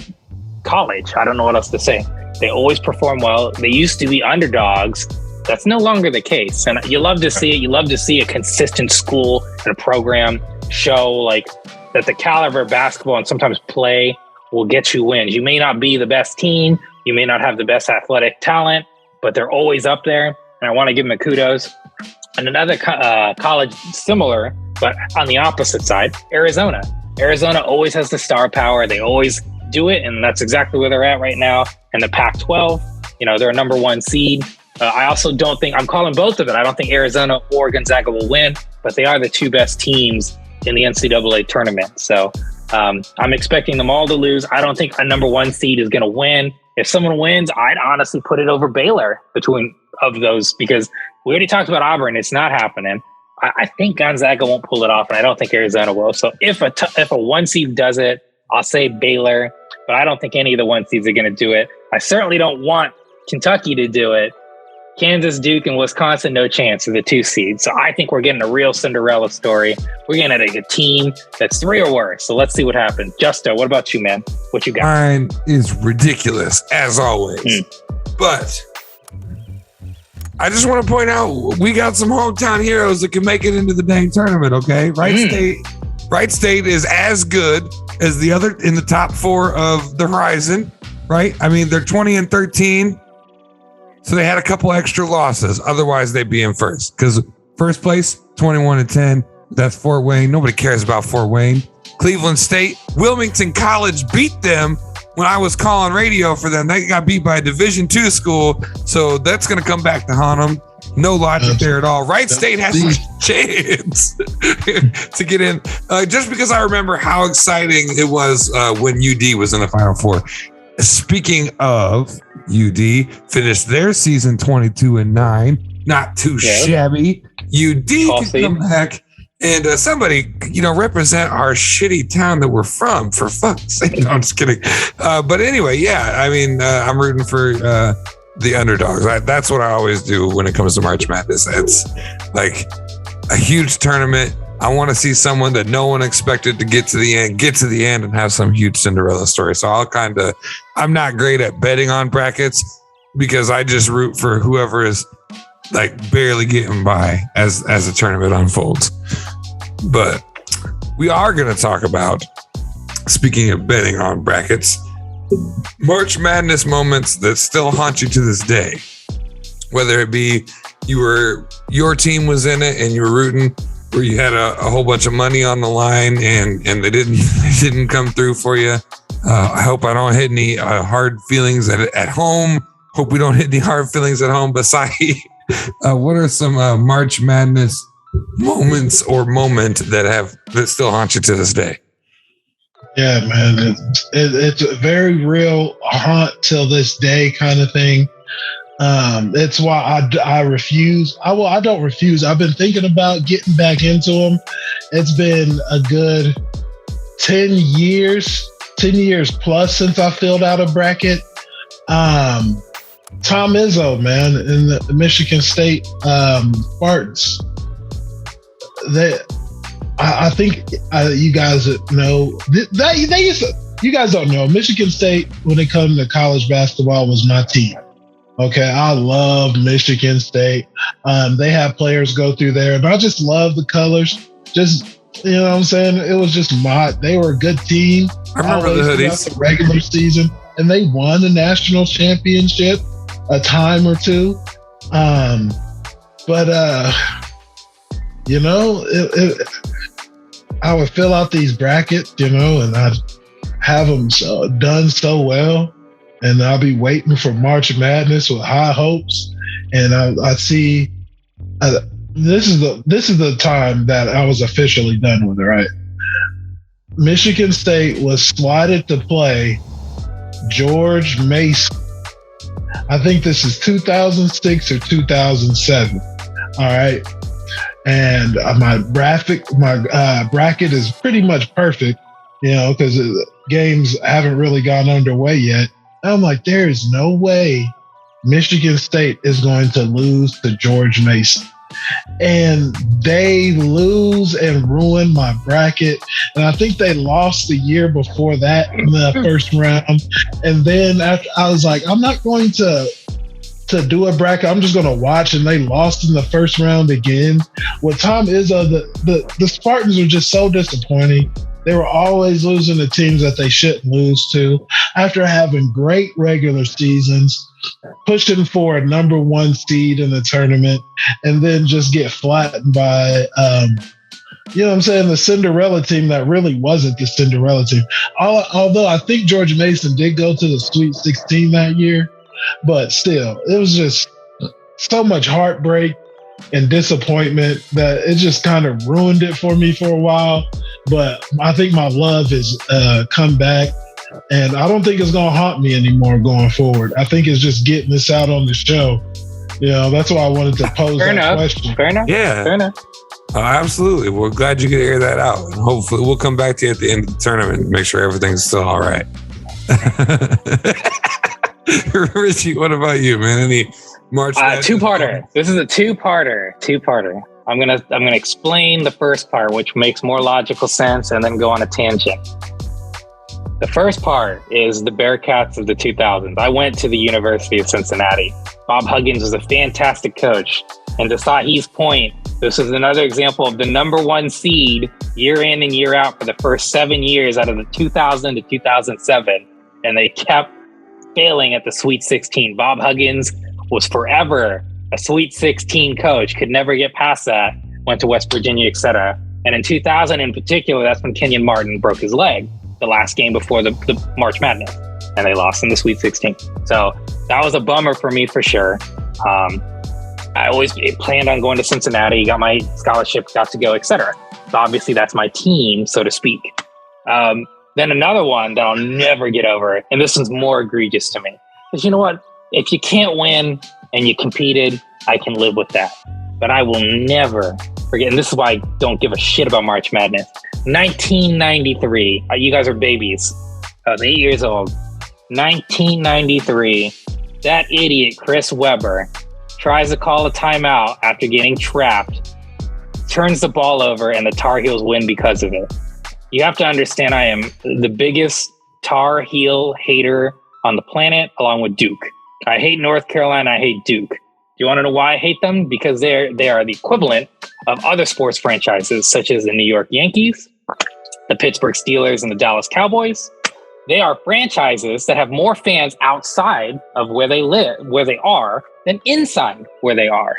college. I don't know what else to say. They always perform well. They used to be underdogs. That's no longer the case. And you love to see it. You love to see a consistent school and a program show that the caliber of basketball and sometimes play will get you wins. You may not be the best team. You may not have the best athletic talent, but they're always up there. And I want to give them a kudos. And another college similar, but on the opposite side, Arizona. Arizona always has the star power. They always do it. And that's exactly where they're at right now. And the Pac-12, they're a number 1 seed. I also don't think, I'm calling both of it. I don't think Arizona or Gonzaga will win, but they are the 2 best teams in the NCAA tournament. So I'm expecting them all to lose. I don't think a number 1 seed is going to win. If someone wins, I'd honestly put it over Baylor between of those because we already talked about Auburn. It's not happening. I think Gonzaga won't pull it off, and I don't think Arizona will. So if a 1 seed does it, I'll say Baylor, but I don't think any of the 1 seeds are going to do it. I certainly don't want Kentucky to do it. Kansas, Duke, and Wisconsin, no chance of the 2 seeds. So I think we're getting a real Cinderella story. We're getting a team that's 3 or worse. So let's see what happens. Justo, what about you, man? What you got? Mine is ridiculous, as always. But I just want to point out, we got some hometown heroes that can make it into the dang tournament, okay? Wright State is as good as the other in the top 4 of the Horizon, right? I mean, they're 20-13. So they had a couple extra losses. Otherwise, they'd be in first. Because first place, 21-10. That's Fort Wayne. Nobody cares about Fort Wayne. Cleveland State, Wilmington College beat them when I was calling radio for them. They got beat by a Division II school. So that's going to come back to haunt them. No logic there at all. Wright State has a chance to get in. Just because I remember how exciting it was when UD was in the Final Four. Speaking of UD, finished their season 22-9. Not too shabby. UD can come back and somebody, represent our shitty town that we're from. For fuck's sake, no, I'm just kidding. But anyway, I mean, I'm rooting for the underdogs. That's what I always do when it comes to March Madness. It's like a huge tournament. I want to see someone that no one expected to get to the end and have some huge Cinderella story. So I'm not great at betting on brackets because I just root for whoever is barely getting by as the tournament unfolds. But we are going to talk about, speaking of betting on brackets, March Madness moments that still haunt you to this day. Whether it be your team was in it and you were rooting where you had a whole bunch of money on the line and they didn't come through for you. I hope I don't hit any hard feelings at home. Hope we don't hit any hard feelings at home. But Sahe, what are some March Madness moments or moment that still haunt you to this day? Yeah, man, it's a very real haunt till this day kind of thing. It's why I refuse. I don't refuse. I've been thinking about getting back into them. It's been a good 10 years plus since I filled out a bracket. Tom Izzo, man, in the Michigan State Spartans. I think you guys know that they used to. You guys don't know Michigan State when it comes to college basketball was my team. Okay, I love Michigan State. They have players go through there, and I just love the colors. Just, you know what I'm saying? It was just they were a good team. I remember the hoodies. The regular season, and they won the national championship a time or two. You know, I would fill out these brackets, you know, and I'd have them done so well. And I'll be waiting for March Madness with high hopes. And I see this is the time that I was officially done with it, right? Michigan State was slotted to play George Mason. I think this is 2006 or 2007. All right. And my bracket is pretty much perfect, you know, because games haven't really gone underway yet. I'm like, there is no way Michigan State is going to lose to George Mason. And they lose and ruin my bracket. And I think they lost the year before that in the first round. And then after, I was like, I'm not going to do a bracket. I'm just going to watch. And they lost in the first round again. With Tom Izzo, the Spartans were just so disappointing. They were always losing to teams that they shouldn't lose to. After having great regular seasons, pushing for a number one seed in the tournament, and then just get flattened by, you know what I'm saying, the Cinderella team that really wasn't the Cinderella team. Although I think George Mason did go to the Sweet 16 that year, but still, it was just so much heartbreak and disappointment that it just kind of ruined it for me for a while. But I think my love has come back, and I don't think it's going to haunt me anymore going forward. I think it's just getting this out on the show. You know, that's why I wanted to pose question. Fair enough. Yeah. Fair enough. Absolutely. We're glad you could air that out. And hopefully we'll come back to you at the end of the tournament and make sure everything's still all right. Richie, what about you, man? Any March? Two-parter. This is a two-parter. I'm gonna explain the first part, which makes more logical sense, and then go on a tangent. The first part is the Bearcats of the 2000s. I went to the University of Cincinnati. Bob Huggins was a fantastic coach. And to Sahe's point, this is another example of the number one seed year in and year out for the first 7 years out of the 2000 to 2007. And they kept failing at the Sweet 16. Bob Huggins was forever a Sweet 16 coach, could never get past that, went to West Virginia, etc. And in 2000 in particular, that's when Kenyon Martin broke his leg, the last game before the March Madness, and they lost in the Sweet 16. So that was a bummer for me for sure. I always planned on going to Cincinnati, got my scholarship, got to go, etc. So obviously that's my team, so to speak. Then another one that I'll never get over, and this one's more egregious to me, is, you know what? If you can't win and you competed, I can live with that. But I will never forget, and this is why I don't give a shit about March Madness. 1993, you guys are babies. I was 8 years old. 1993, that idiot Chris Webber tries to call a timeout after getting trapped, turns the ball over, and the Tar Heels win because of it. You have to understand, I am the biggest Tar Heel hater on the planet, along with Duke. I hate North Carolina. I hate Duke. Do you want to know why I hate them? Because they are the equivalent of other sports franchises, such as the New York Yankees, the Pittsburgh Steelers, and the Dallas Cowboys. They are franchises that have more fans outside of where they live, where they are, than inside where they are.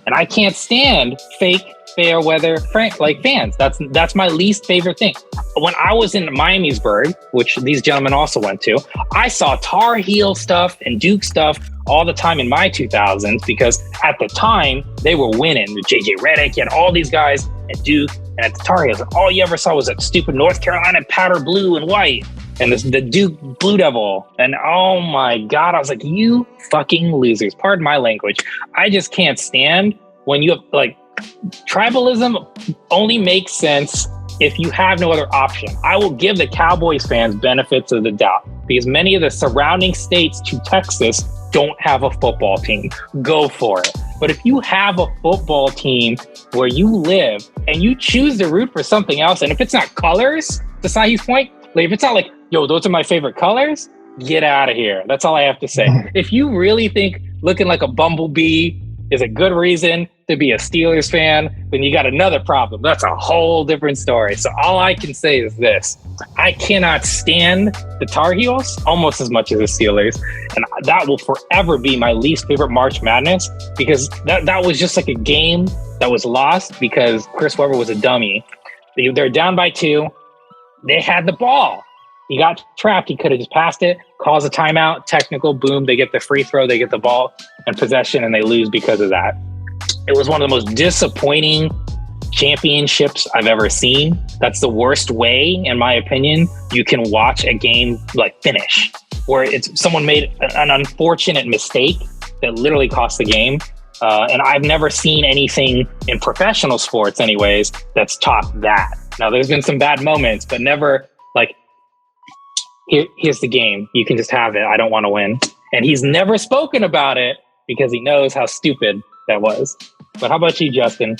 And I can't stand fake fair weather fans. That's my least favorite thing. When I was in Miamisburg, which these gentlemen also went to, I saw Tar Heel stuff and Duke stuff all the time in my 2000s because at the time they were winning. JJ Redick and all these guys at Duke and at the Tar Heels. And all you ever saw was that stupid North Carolina powder blue and white and the Duke Blue Devil. And oh my God, I was like, you fucking losers. Pardon my language. I just can't stand when you have tribalism only makes sense if you have no other option. I will give the Cowboys fans benefits of the doubt because many of the surrounding states to Texas don't have a football team. Go for it. But if you have a football team where you live and you choose to root for something else, and if it's not colors, to Sahe's point, if it's not like, yo, those are my favorite colors, get out of here. That's all I have to say. If you really think looking like a bumblebee is a good reason to be a Steelers fan, then you got another problem. That's a whole different story. So all I can say is this. I cannot stand the Tar Heels almost as much as the Steelers. And that will forever be my least favorite March Madness because that was just like a game that was lost because Chris Webber was a dummy. They're down by 2. They had the ball. He got trapped. He could have just passed it, calls a timeout, technical, boom. They get the free throw, they get the ball and possession, and they lose because of that. It was one of the most disappointing championships I've ever seen. That's the worst way, in my opinion, you can watch a game finish, where someone made an unfortunate mistake that literally cost the game. And I've never seen anything in professional sports anyways that's topped that. Now, there's been some bad moments, but never here's the game. You can just have it. I don't want to win. And he's never spoken about it because he knows how stupid that was. But how about you, Justin?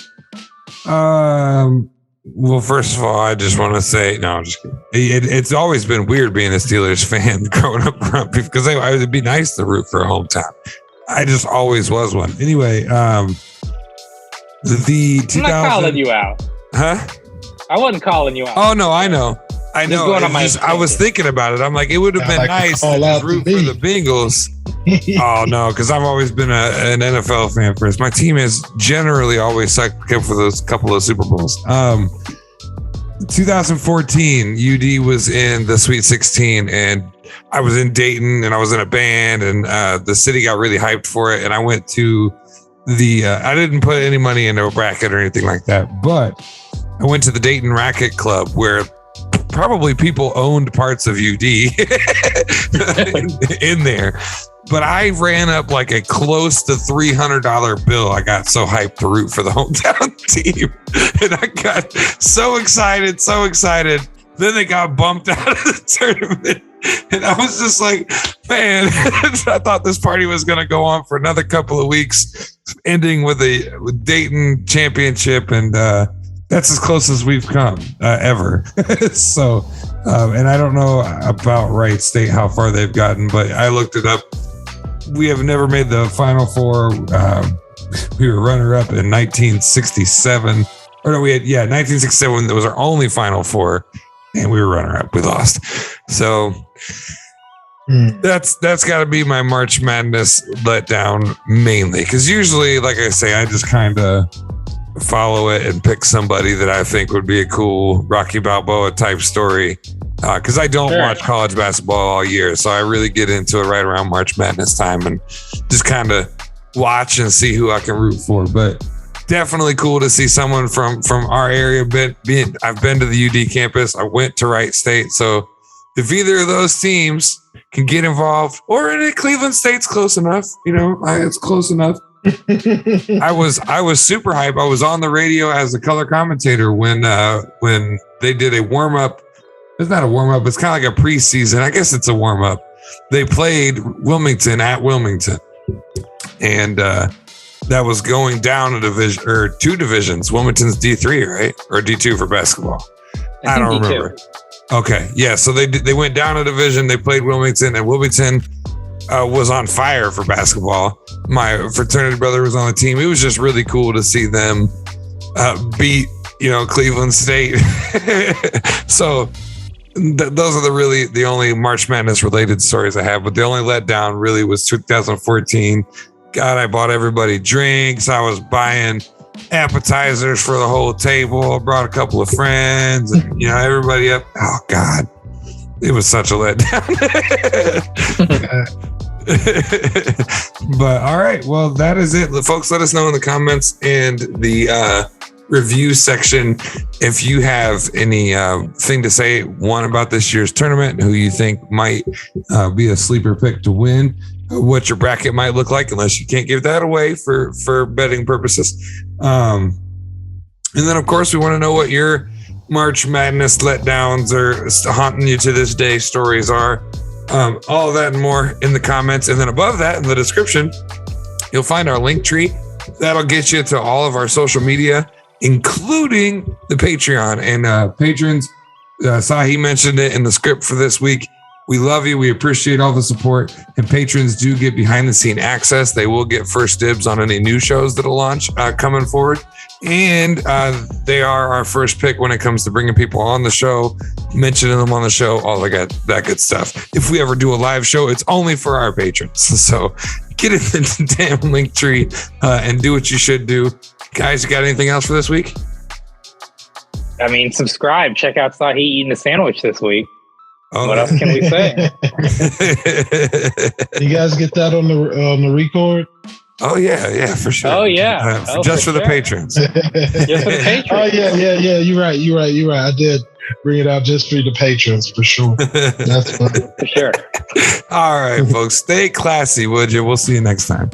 Well, first of all, I just want to say, no, I'm just kidding. It's always been weird being a Steelers fan growing up around people because it'd be nice to root for a hometown. I just always was one. Anyway, the 2000. I'm not calling you out. Huh? I wasn't calling you out. Oh, no, I know. I was thinking about it. I'm like, it would have been nice to root for the Bengals. Oh, no, because I've always been an NFL fan first. My team has generally always sucked up for those couple of Super Bowls. 2014, UD was in the Sweet 16, and I was in Dayton, and I was in a band, and the city got really hyped for it. And I went to I didn't put any money into a bracket or anything like that, but I went to the Dayton Racket Club where probably people owned parts of UD in there. But I ran up like a close to $300 bill. I got so hyped to root for the hometown team. And I got so excited. Then they got bumped out of the tournament. And I was just like, man, I thought this party was going to go on for another couple of weeks, ending with a Dayton championship. And that's as close as we've come ever. So, and I don't know about Wright State, how far they've gotten, but I looked it up. We have never made the Final Four. We were runner-up in 1967. Or no, 1967. That was our only Final Four, and we were runner-up. We lost. So that's got to be my March Madness letdown mainly, because usually, like I say, I just kind of follow it and pick somebody that I think would be a cool Rocky Balboa type story. Because I don't watch college basketball all year, so I really get into it right around March Madness time and just kind of watch and see who I can root for. But definitely cool to see someone from our area. I've been to the UD campus. I went to Wright State, so if either of those teams can get involved, or Cleveland State's close enough, it's close enough. I was super hype. I was on the radio as a color commentator when they did a warm up. It's not a warm up. It's kind of like a preseason. I guess it's a warm up. They played Wilmington at Wilmington, and that was going down a division or 2 divisions. Wilmington's D3, right, or D2 for basketball. I don't remember. Okay, yeah. So they went down a division. They played Wilmington, and Wilmington was on fire for basketball. My fraternity brother was on the team. It was just really cool to see them beat Cleveland State. So. Those are the only March Madness related stories I have, but the only letdown really was 2014. God, I bought everybody drinks. I was buying appetizers for the whole table. I brought a couple of friends, and everybody up. Oh God, it was such a letdown. But all right, well, that is it, folks. Let us know in the comments and the review section if you have any thing to say, one, about this year's tournament, who you think might be a sleeper pick to win, what your bracket might look like, unless you can't give that away for betting purposes. And then, of course, we want to know what your March Madness letdowns or haunting you to this day stories are. All of that and more in the comments. And then above that, in the description, you'll find our link tree. That'll get you to all of our social media, including the Patreon. And patrons, Sahe mentioned it in the script for this week. We love you. We appreciate all the support. And patrons do get behind the scene access. They will get first dibs on any new shows that'll launch coming forward. And they are our first pick when it comes to bringing people on the show, mentioning them on the show, all that good stuff. If we ever do a live show, it's only for our patrons. So get in the damn link tree and do what you should do. Guys, you got anything else for this week? I mean, subscribe. Check out Sahe eating a sandwich this week. Oh, what else can we say? You guys get that on the record? Oh yeah, for sure. Oh yeah, just for the patrons. Just for the patrons. Oh yeah. You're right. I did bring it out just for the patrons, for sure. That's fun. For sure. All right, folks, stay classy, would you? We'll see you next time.